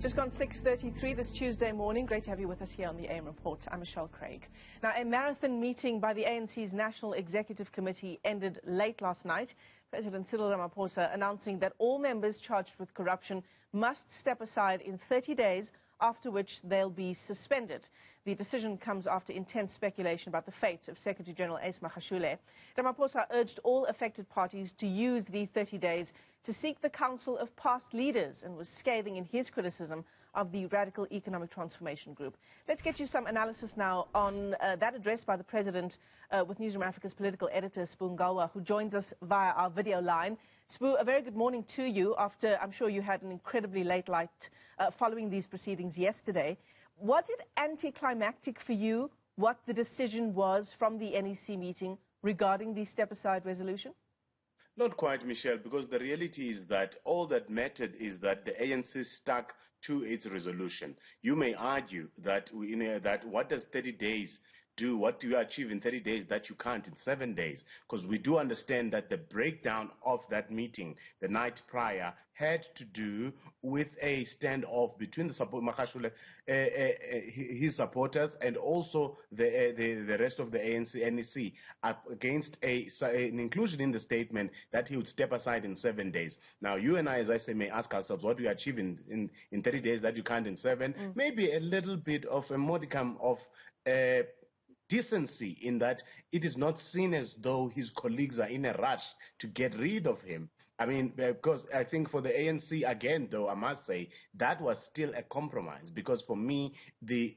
Just gone 6:33 this Tuesday morning. Great to have you with us here on the AM Report. I'm Michelle Craig. Now, a marathon meeting by the ANC's National Executive Committee ended late last night. President Cyril Ramaphosa announcing that all members charged with corruption must step aside in 30 days, after which they'll be suspended. The decision comes after intense speculation about the fate of Secretary-General Ace Magashule. Ramaphosa urged all affected parties to use the 30 days to seek the counsel of past leaders and was scathing in his criticism of the Radical Economic Transformation Group. Let's get you some analysis now on that address by the President with Newzroom Africa's political editor, Ngalwa, who joins us via our video line. Spoo, a very good morning to you after I'm sure you had an incredibly late night following these proceedings yesterday. Was it anticlimactic for you what the decision was from the NEC meeting regarding the step-aside resolution? Not quite, Michelle, because the reality is that all that mattered is that the ANC stuck to its resolution. You may argue that, that what does 30 days do? What do you achieve in 30 days that you can't in 7 days? Because we do understand that the breakdown of that meeting the night prior had to do with a standoff between the Magashule, his supporters, and also the rest of the ANC NEC against an inclusion in the statement that he would step aside in 7 days. Now, you and I, as I say, may ask ourselves, what do you achieve in 30 days that you can't in 7? Maybe a little bit of a modicum of decency in that it is not seen as though his colleagues are in a rush to get rid of him. I mean, because I think for the ANC, again, though, I must say, that was still a compromise. Because for me, the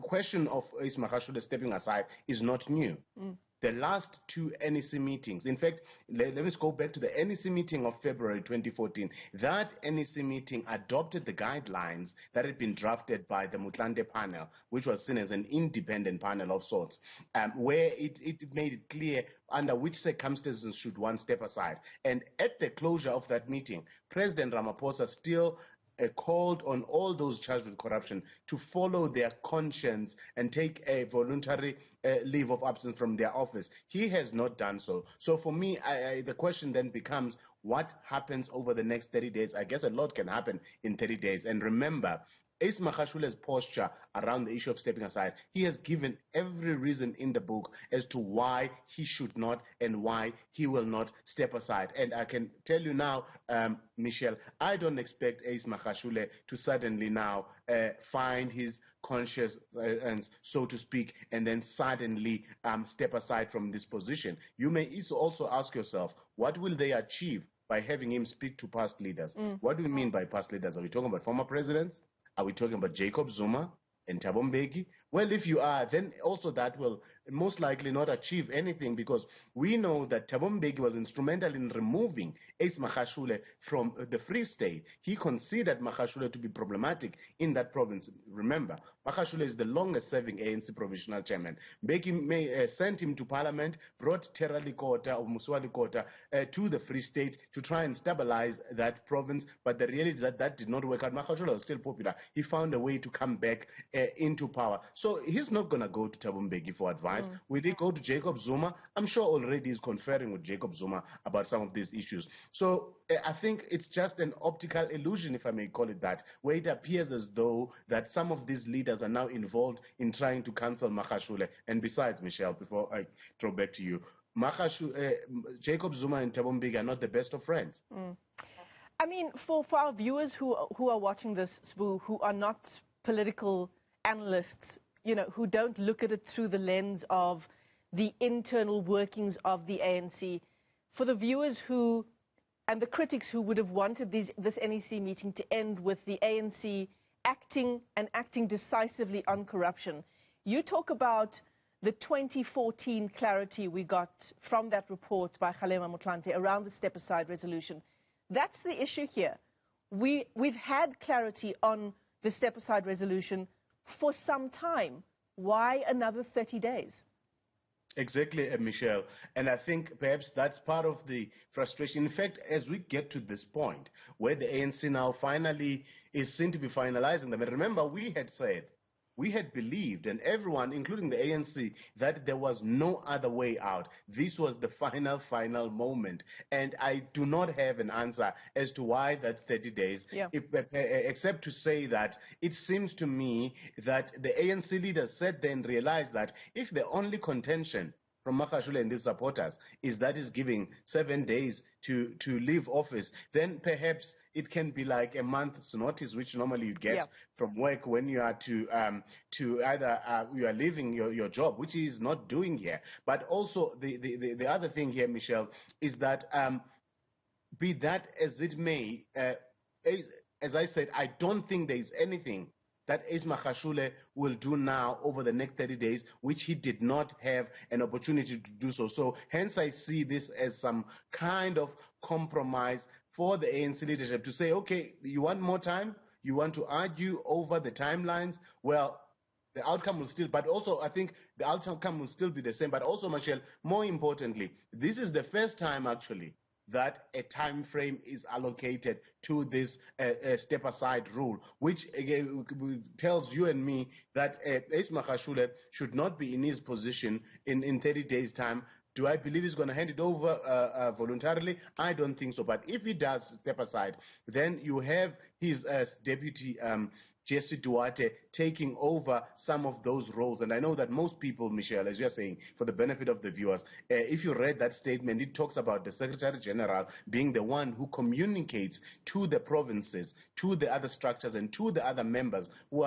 question of Ace Magashule stepping aside is not new. The last two NEC meetings, in fact, let me go back to the NEC meeting of February 2014. That NEC meeting adopted the guidelines that had been drafted by the Mutlande panel, which was seen as an independent panel of sorts, where it made it clear under which circumstances should one step aside. And at the closure of that meeting, President Ramaphosa still called on all those charged with corruption to follow their conscience and take a voluntary leave of absence from their office. He has not done so. So for me, the question then becomes, what happens over the next 30 days? I guess a lot can happen in 30 days. And remember, Ace Magashule's posture around the issue of stepping aside, he has given every reason in the book as to why he should not and why he will not step aside. And I can tell you now, Michelle, I don't expect Ace Magashule to suddenly now find his conscience, so to speak, and then suddenly step aside from this position. You may also ask yourself, what will they achieve by having him speak to past leaders? What do we mean by past leaders? Are we talking about former presidents? Are we talking about Jacob Zuma and Thabo Mbeki? Well, if you are, then also that will most likely not achieve anything, because we know that Thabo Mbeki was instrumental in removing Ace Magashule from the Free State. He considered Magashule to be problematic in that province. Remember, Magashule is the longest-serving ANC provisional chairman. Mbeki sent him to parliament, brought Terra Likota or Muswa Likota to the Free State to try and stabilize that province, but the reality is that did not work out. Magashule was still popular. He found a way to come back into power. So he's not going to go to Thabo Mbeki for advice. Will he go to Jacob Zuma? I'm sure already he's conferring with Jacob Zuma about some of these issues. So I think it's just an optical illusion, if I may call it that, where it appears as though that some of these leaders are now involved in trying to cancel Magashule. And besides, Michelle, before I throw back to you, Jacob Zuma and Thabo Mbeki are not the best of friends. I mean, for our viewers who are watching this, Spoo, who are not political analysts, you know, who don't look at it through the lens of the internal workings of the ANC, for the viewers who and the critics who would have wanted this NEC meeting to end with the ANC acting decisively on corruption, you talk about the 2014 clarity we got from that report by Kgalema Motlanthe around the step-aside resolution. That's the issue here. We've had clarity on the step-aside resolution for some time. Why another 30 days? Exactly, Michelle. And I think perhaps that's part of the frustration. In fact, as we get to this point where the ANC now finally is seen to be finalizing them, and remember, we had said we had believed, and everyone, including the ANC, that there was no other way out. This was the final moment. And I do not have an answer as to why that 30 days, except to say that it seems to me that the ANC leaders sat there and realized that if the only contention from Magashule and his supporters is that is giving 7 days to leave office, then perhaps it can be like a month's notice, which normally you get from work when you are to either you are leaving your job, which he is not doing here. But also the other thing here, Michelle, is that be that as it may, as I said, I don't think there is anything that Ace Magashule will do now over the next 30 days, which he did not have an opportunity to do so. So hence I see this as some kind of compromise for the ANC leadership to say, okay, you want more time? You want to argue over the timelines? Well, the outcome will still, but also I think the outcome will still be the same. But also, Michelle, more importantly, this is the first time actually that a time frame is allocated to this step-aside rule, which again tells you and me that Ace Magashule should not be in his position in 30 days' time. Do I believe he's going to hand it over voluntarily? I don't think so. But if he does step aside, then you have his deputy, Jesse Duarte, taking over some of those roles. And I know that most people, Michelle, as you're saying, for the benefit of the viewers, if you read that statement, it talks about the Secretary-General being the one who communicates to the provinces, to the other structures, and to the other members who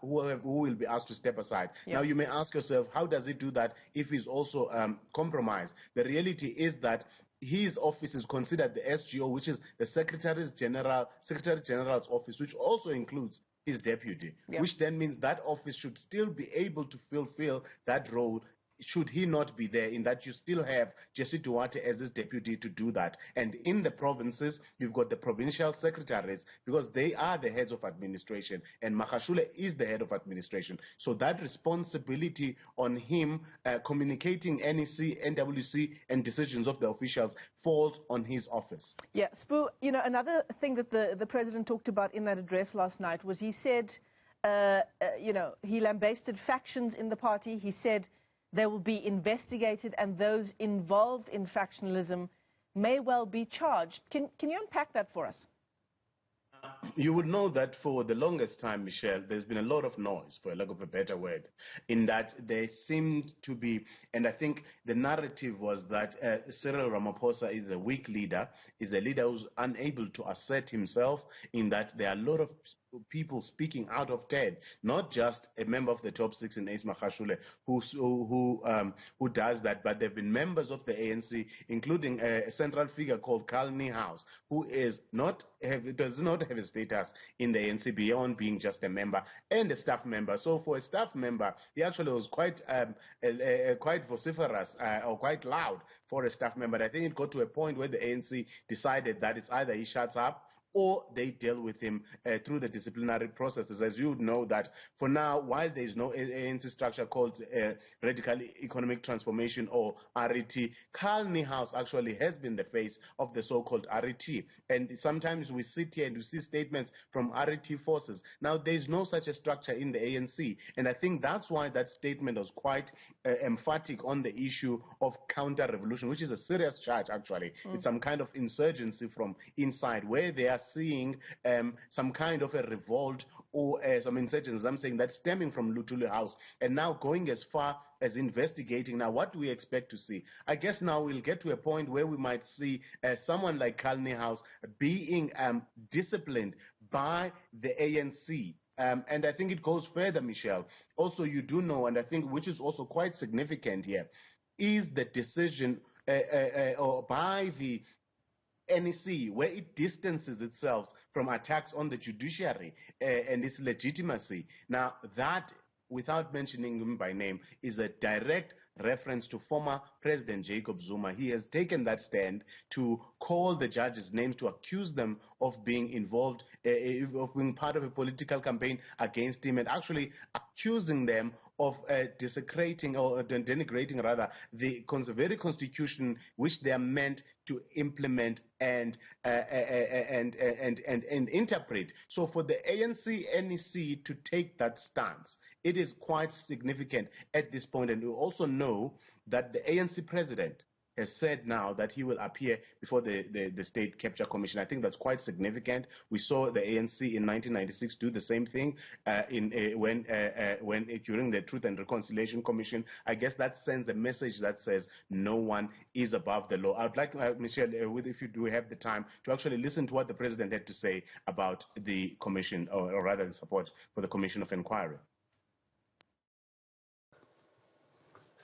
will be asked to step aside. Now, you may ask yourself, how does he do that if he's also compromised? The reality is that his office is considered the SGO, which is the Secretary-General's office, which also includes his deputy, which then means that office should still be able to fulfill that role should he not be there, in that you still have Jesse Duarte as his deputy to do that. And in the provinces, you've got the provincial secretaries, because they are the heads of administration, and Magashule is the head of administration. So that responsibility on him communicating NEC, NWC, and decisions of the officials falls on his office. Yeah, Spoo, you know, another thing that the president talked about in that address last night was he said, you know, he lambasted factions in the party. He said they will be investigated, and those involved in factionalism may well be charged. Can you unpack that for us? You would know that for the longest time, Michelle, there's been a lot of noise, for lack of a better word, in that there seemed to be, and I think the narrative was that Cyril Ramaphosa is a weak leader, is a leader who's unable to assert himself, in that there are a lot of people speaking out of turn, not just a member of the top six in Ace Magashule who does that, but there have been members of the ANC, including a central figure called Carl Niehaus, who does not have a status in the ANC beyond being just a member and a staff member. So for a staff member, he actually was quite vociferous or quite loud for a staff member. I think it got to a point where the ANC decided that it's either he shuts up or they deal with him through the disciplinary processes. As you know, that for now, while there is no ANC structure called Radical Economic Transformation, or RET, Carl Niehaus actually has been the face of the so-called RET. And sometimes we sit here and we see statements from RET forces. Now, there is no such a structure in the ANC. And I think that's why that statement was quite emphatic on the issue of counter-revolution, which is a serious charge, actually. It's some kind of insurgency from inside, where they are seeing some kind of a revolt or some insurgency. I'm saying that stemming from Luthuli House, and now going as far as investigating. Now, what do we expect to see? I guess now we'll get to a point where we might see someone like Carl Niehaus being disciplined by the ANC. And I think it goes further, Michelle. Also, you do know, and I think which is also quite significant here, is the decision or by the NEC, where it distances itself from attacks on the judiciary and its legitimacy. Now, that, without mentioning him by name, is a direct reference to former President Jacob Zuma. He has taken that stand to call the judges' names, to accuse them of being involved, of being part of a political campaign against him, and actually accusing them of desecrating or denigrating rather the very constitution which they are meant to implement and interpret. So for the ANC NEC to take that stance, it is quite significant at this point. And we also know that the ANC president has said now that he will appear before the State Capture Commission. I think that's quite significant. We saw the ANC in 1996 do the same thing when during the Truth and Reconciliation Commission. I guess that sends a message that says no one is above the law. I'd like, Michelle, if you do have the time, to actually listen to what the president had to say about the commission, or rather the support for the Commission of Inquiry.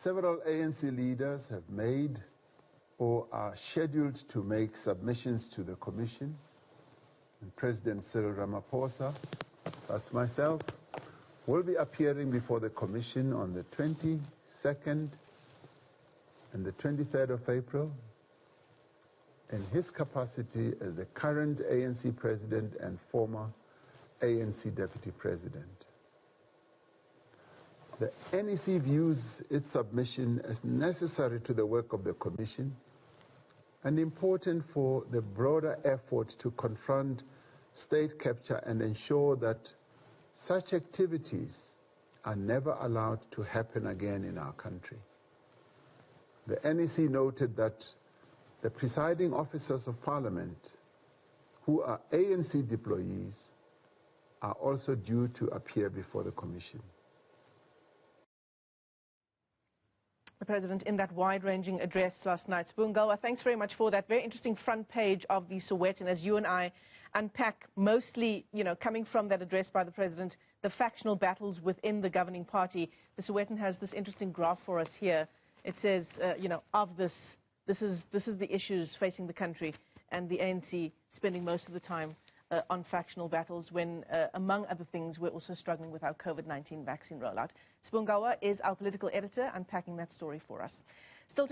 Several ANC leaders have made or are scheduled to make submissions to the Commission. And President Cyril Ramaphosa, that's myself, will be appearing before the Commission on the 22nd and the 23rd of April in his capacity as the current ANC President and former ANC Deputy President. The NEC views its submission as necessary to the work of the Commission and important for the broader effort to confront state capture and ensure that such activities are never allowed to happen again in our country. The NEC noted that the presiding officers of Parliament, who are ANC deployees, are also due to appear before the Commission. The President in that wide-ranging address last night. Ngalwa, thanks very much for that. Very interesting front page of the Sowetan as you and I unpack, mostly, coming from that address by the President, the factional battles within the governing party. The Sowetan has this interesting graph for us here. It says, this is the issues facing the country, and the ANC spending most of the time on factional battles when, among other things, we're also struggling with our COVID-19 vaccine rollout. Ngalwa is our political editor, unpacking that story for us.